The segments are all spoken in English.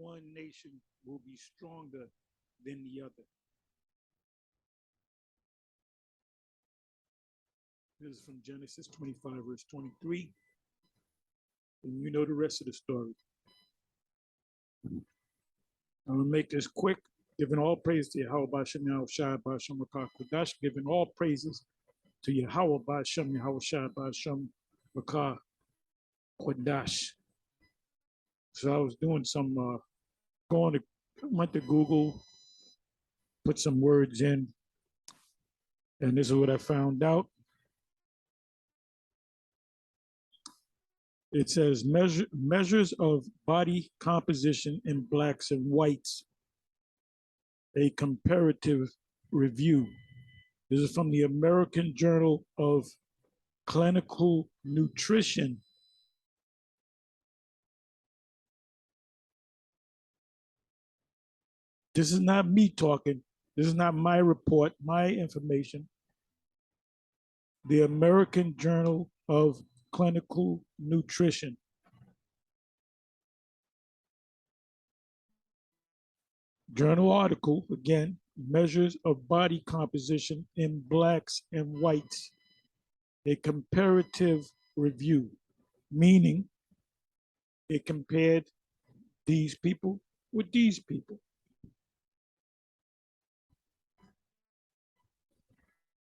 one nation will be stronger than the other. This is from Genesis 25, verse 23. And you know the rest of the story. I'm going to make this quick. Giving all praise to Yahweh B'Shem Yahweh Shai B'Shem Rakah Kodash. Giving all praises to Yahweh B'Shem Yahweh Shai B'Shem Rakah Kodash. So I was doing some, went to Google, put some words in, and this is what I found out. It says measures of body composition in blacks and whites, a comparative review. This is from the American Journal of Clinical Nutrition. This is not me talking. This is not my report, my information. The American Journal of Clinical Nutrition. Journal article, again, measures of body composition in blacks and whites, a comparative review, meaning it compared these people with these people.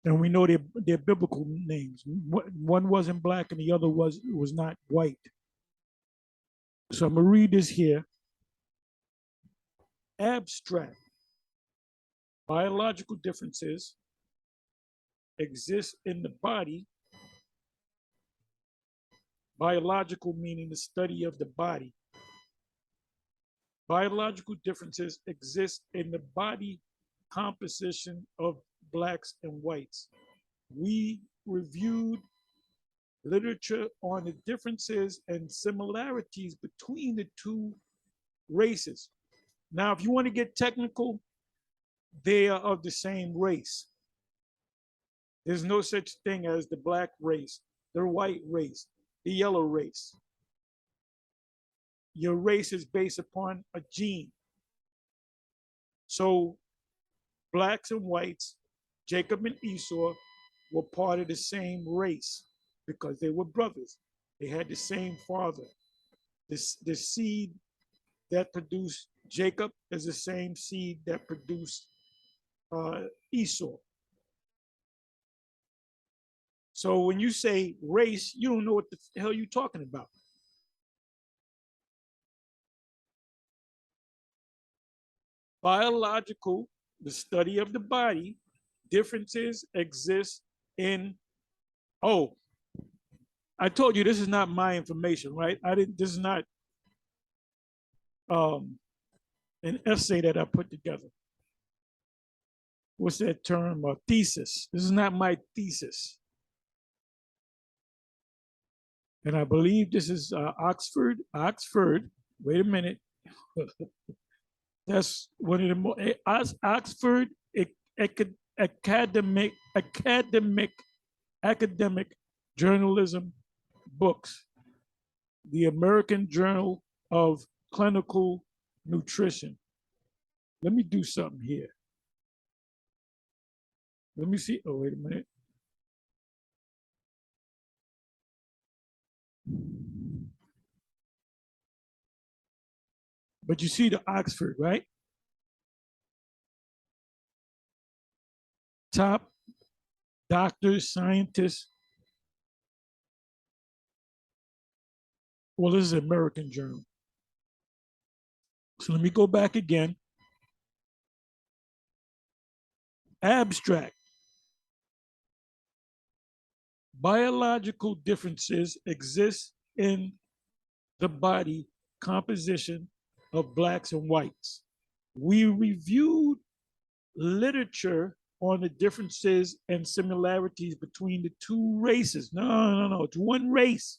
And we know they're biblical names. One wasn't black and the other was not white. So I'm going to read this here. Abstract. Biological differences exist in the body. Biological meaning the study of the body. Biological differences exist in the body composition of blacks and whites. We reviewed literature on the differences and similarities between the two races. Now, if you want to get technical, they are of the same race. There's no such thing as the black race, the white race, the yellow race. Your race is based upon a gene. So blacks and whites, Jacob and Esau, were part of the same race because they were brothers. They had the same father. The seed that produced Jacob is the same seed that produced Esau. So when you say race, you don't know what the hell you're talking about. Biological, the study of the body, differences exist in, oh, I told you this is not my information, right? This is not an essay that I put together. What's that term? A thesis. This is not my thesis. And I believe this is Oxford, wait a minute. That's one of the more, Oxford academic journalism books. The American Journal of Clinical Nutrition. Let me do something here. Let me see. Oh, wait a minute. But you see the Oxford, right? Top doctors, scientists. Well, this is an American journal. So let me go back again. Abstract. Biological differences exist in the body composition of blacks and whites. We reviewed literature on the differences and similarities between the two races. No, it's one race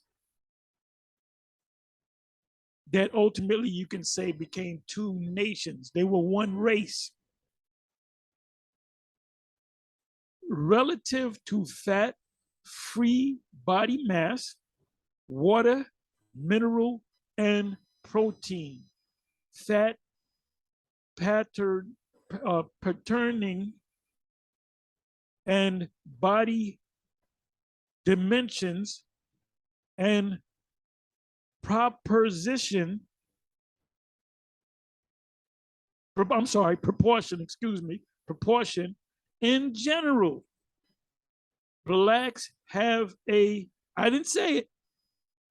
that ultimately you can say became two nations. They were one race. Relative to fat, free body mass, water, mineral, and protein. fat patterning and body dimensions and proportion, proportion in general. Blacks have I didn't say it,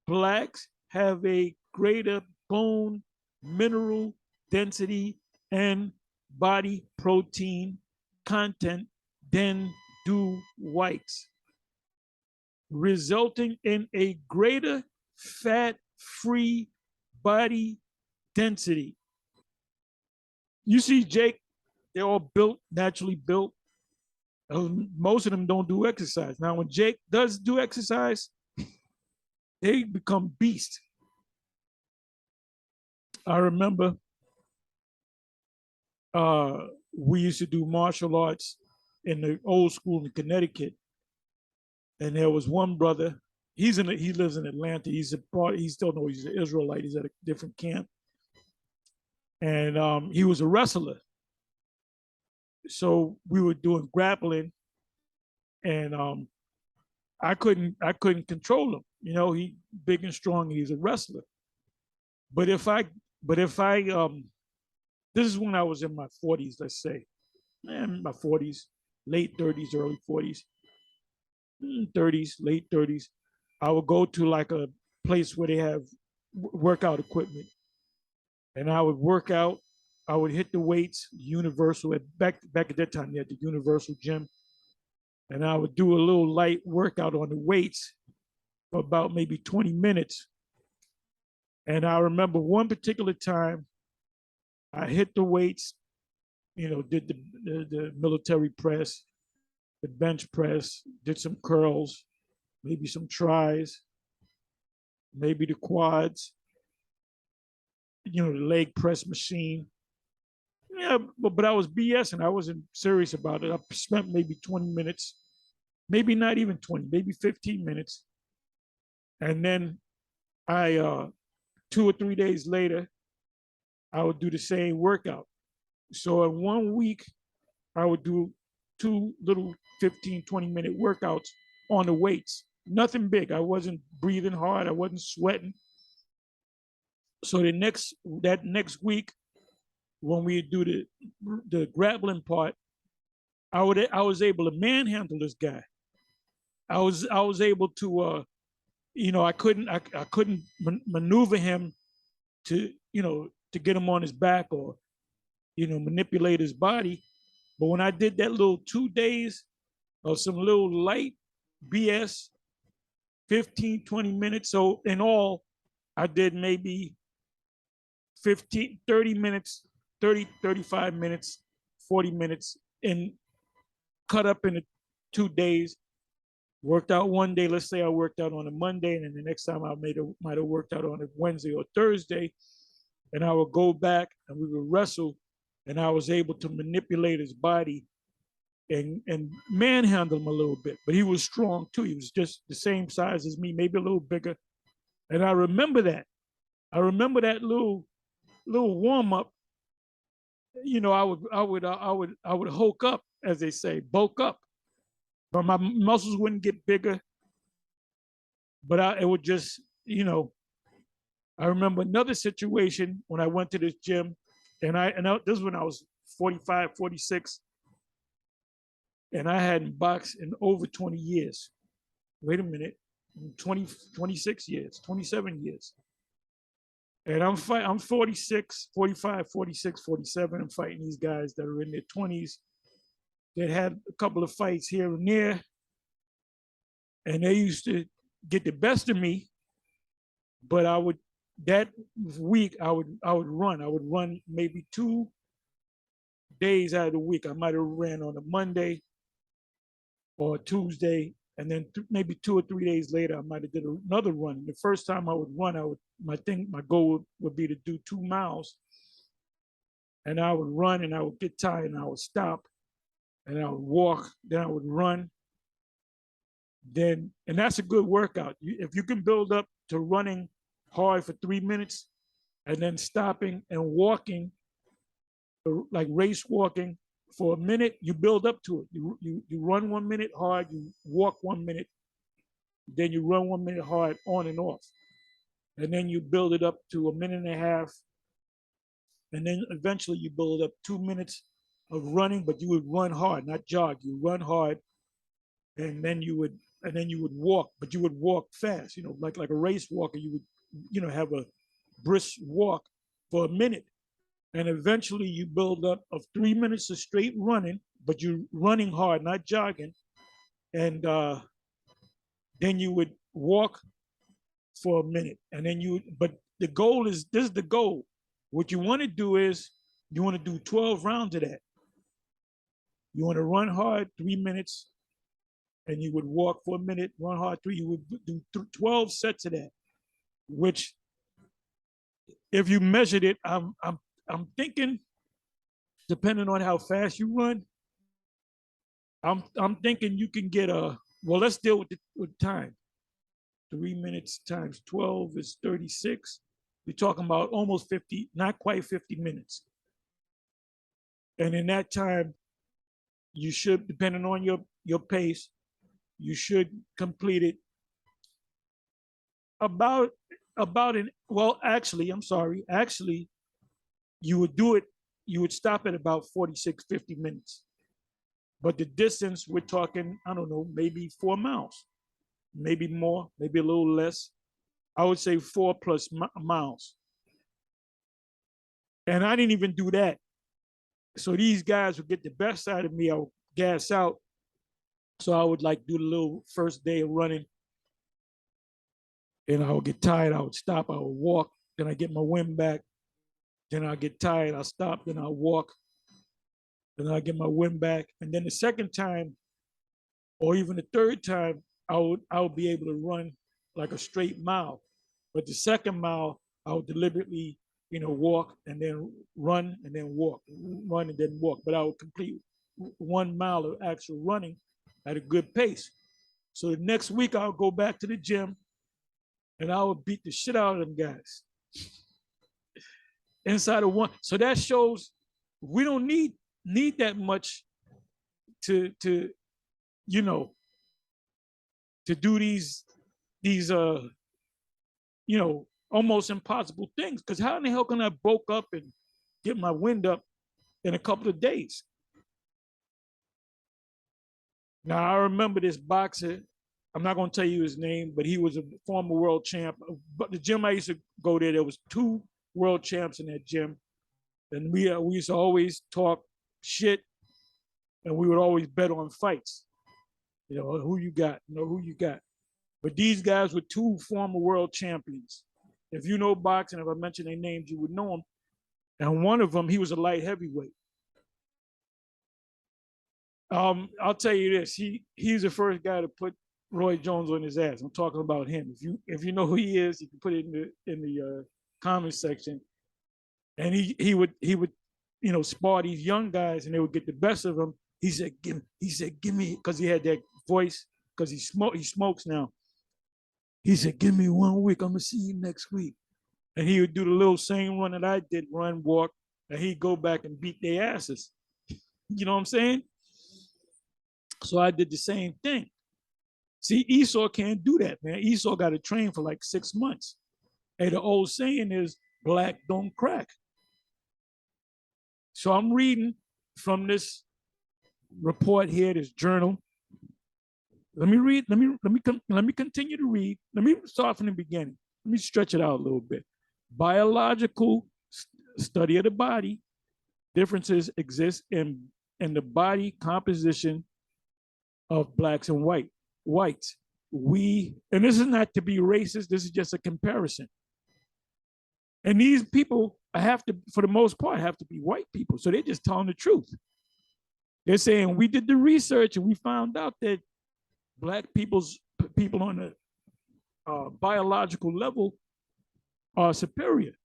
blacks have a greater bone mineral density and body protein content than do whites, resulting in a greater fat-free body density. You see, Jake, they're all built, naturally built. Most of them don't do exercise. Now, when Jake does do exercise, they become beasts. I remember we used to do martial arts in the old school in Connecticut, and there was one brother. He lives in Atlanta. He still knows he's an Israelite. He's at a different camp, and he was a wrestler. So we were doing grappling, and I couldn't control him. You know, he big and strong. He's a wrestler. But if I this is when I was in my 40s, let's say, my 40s, late 30s, early 40s, 30s, late 30s. I would go to like a place where they have workout equipment, and I would work out. I would hit the weights, Universal. Back at that time, you had the Universal gym, and I would do a little light workout on the weights for about maybe 20 minutes. And I remember one particular time, I hit the weights, you know, did the military press, the bench press, did some curls, maybe some tries, maybe the quads, you know, the leg press machine. Yeah, but I was BSing. I wasn't serious about it. I spent maybe 20 minutes, maybe not even 20, maybe 15 minutes. And then I, 2 or 3 days later, I would do the same workout. So in 1 week, I would do 2 little 15, 20-minute workouts on the weights. Nothing big. I wasn't breathing hard. I wasn't sweating. So that next week, when we do the grappling part, I was able to manhandle this guy. I was able to you know, I couldn't maneuver him to, you know, to get him on his back or, you know, manipulate his body. But when I did that little 2 days of some little light BS, 15, 20 minutes. So in all, I did maybe 15, 30 minutes, 30, 35 minutes, 40 minutes, and cut up into 2 days. Worked out one day. Let's say I worked out on a Monday, and then the next time I might have worked out on a Wednesday or Thursday, and I would go back and we would wrestle, and I was able to manipulate his body and manhandle him a little bit. But he was strong too. He was just the same size as me, maybe a little bigger. And I remember that. I remember that little warm up. You know, I would hulk up, as they say, bulk up. But my muscles wouldn't get bigger. But it would just, you know, I remember another situation when I went to this gym, and this is when I was 45, 46, and I hadn't boxed in over 20 years. Wait a minute, 20, 26 years, 27 years. And I'm 46, 45, 46, 47. I'm fighting these guys that are in their 20s that had a couple of fights here and there. And they used to get the best of me, but that week I would run. I would run maybe 2 days out of the week. I might have ran on a Monday or a Tuesday, and then maybe 2 or 3 days later I might have did another run. The first time I would run, my goal would be to do 2 miles, and I would run and I would get tired and I would stop, and I would walk, then I would run. And that's a good workout. If you can build up to running hard for 3 minutes and then stopping and walking, like race walking for a minute. You build up to it. You run 1 minute hard, you walk 1 minute, then you run 1 minute hard on and off. And then you build it up to a minute and a half. And then eventually you build up 2 minutes of running, but you would run hard, not jog. You run hard, and then you would walk, but you would walk fast, like a race walker. You would, have a brisk walk for a minute. And eventually you build up of 3 minutes of straight running, but you're running hard, not jogging. And then you would walk for a minute. And then but the goal is, this is the goal. What you want to do is, you want to do 12 rounds of that. You want to run hard 3 minutes, and you would walk for a minute, run hard 3. You would do 12 sets of that, which, if you measured it, I'm thinking, depending on how fast you run, I'm thinking you can get well, let's deal with time. 3 minutes times 12 is 36. We're talking about almost 50, not quite 50 minutes. And in that time, you should, depending on your pace, you should complete it about actually, I'm sorry. Actually, you would stop at about 46, 50 minutes. But the distance, we're talking, I don't know, maybe 4 miles, maybe more, maybe a little less. I would say 4+ miles. And I didn't even do that. So these guys would get the best out of me. I would gas out. So I would do the little first day of running. And I would get tired. I would stop. I would walk. Then I get my wind back. Then I get tired. I stop. Then I walk. Then I get my wind back. And then the second time, or even the third time, I would be able to run like a straight mile. But the second mile, I would deliberately, walk and then run and then walk, run and then walk. But I would complete 1 mile of actual running at a good pace. So the next week, I'll go back to the gym and I would beat the shit out of them guys inside of one. So that shows we don't need that much to do these almost impossible things. Because how in the hell can I bulk up and get my wind up in a couple of days? Now, I remember this boxer. I'm not going to tell you his name, but he was a former world champ. But the gym I used to go there was 2 world champs in that gym. And we used to always talk shit, and we would always bet on fights. Who you got, who you got. But these guys were 2 former world champions. If you know boxing, if I mention their names, you would know them. And one of them, he was a light heavyweight. I'll tell you this: he's the first guy to put Roy Jones on his ass. I'm talking about him. If you know who he is, you can put it in the comment section. And he would spar these young guys, and they would get the best of him. He said, give me, because he had that voice, because he smokes now. He said, give me 1 week. I'm gonna see you next week. And he would do the little same run that I did, run, walk, and he'd go back and beat their asses. You know what I'm saying? So I did the same thing. See, Esau can't do that, man. Esau got to train for like 6 months. Hey, the old saying is, black don't crack. So I'm reading from this report here, this journal. Let me read. Let me continue to read. Let me start from the beginning. Let me stretch it out a little bit. Biological study of the body. Differences exist in the body composition of blacks and whites. And this is not to be racist. This is just a comparison. And these people for the most part, have to be white people. So they're just telling the truth. They're saying, we did the research and we found out that black people on a biological level are superior.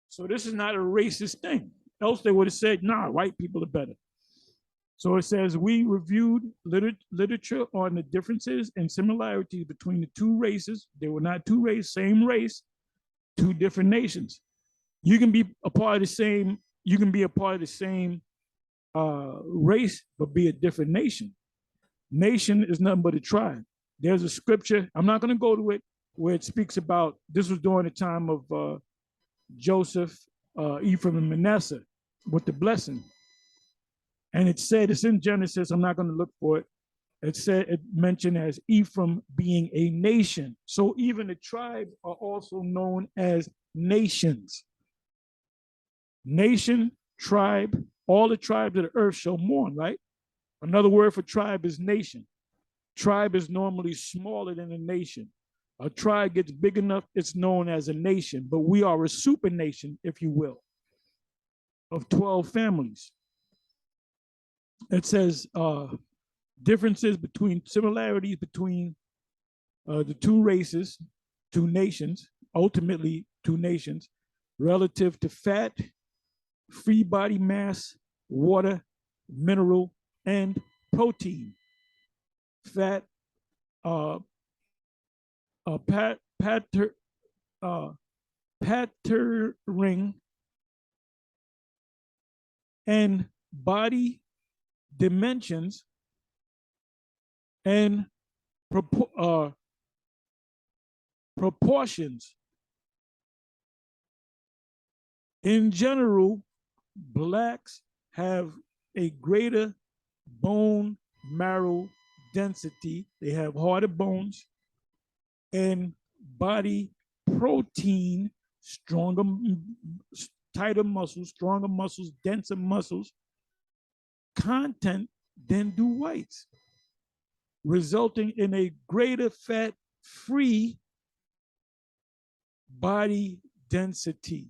So this is not a racist thing. Else they would have said, nah, white people are better. So it says, we reviewed literature on the differences and similarities between the 2 races. They were not 2 races, same race, two different nations. You can be a part of the same, you can be a part of the same race, but be a different nation. Nation is nothing but a tribe. There's a scripture, I'm not going to go to it, where it speaks about, this was during the time of Joseph, Ephraim, and Manasseh with the blessing. And it said, it's in Genesis, I'm not going to look for it. It said, it mentioned as Ephraim being a nation. So even the tribes are also known as nations. Nation, tribe, all the tribes of the earth shall mourn, right? Another word for tribe is nation. Tribe is normally smaller than a nation. A tribe gets big enough, it's known as a nation, but we are a super nation, if you will, of 12 families. It says differences between, similarities between the two races, two nations, ultimately two nations, relative to fat, free body mass, water, mineral, and protein. Fat, patterning, and body dimensions and proportions. In general, blacks have a greater bone marrow density. They have harder bones and body protein, stronger, tighter muscles, stronger muscles, denser muscles content than do whites, resulting in a greater fat-free body density.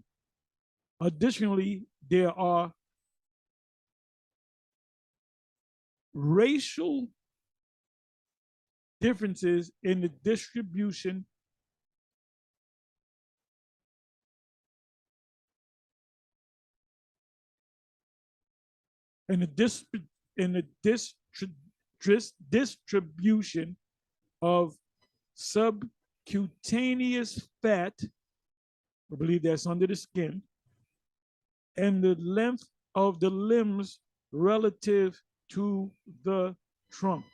Additionally, there are racial differences in the distribution distribution of subcutaneous fat, I believe that's under the skin, and the length of the limbs relative to the trunk.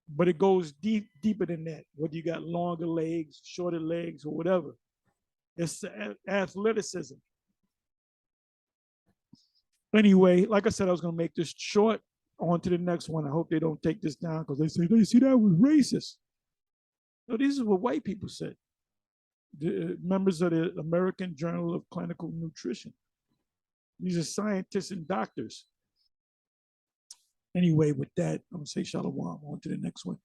But it goes deeper than that, whether you got longer legs, shorter legs, or whatever. It's athleticism. Anyway, like I said, I was going to make this short. On to the next one. I hope they don't take this down because they say, "You see, that was racist." No, this is what white people said. The members of the American Journal of Clinical Nutrition. These are scientists and doctors. Anyway, with that, I'm going to say shalom. On to the next one.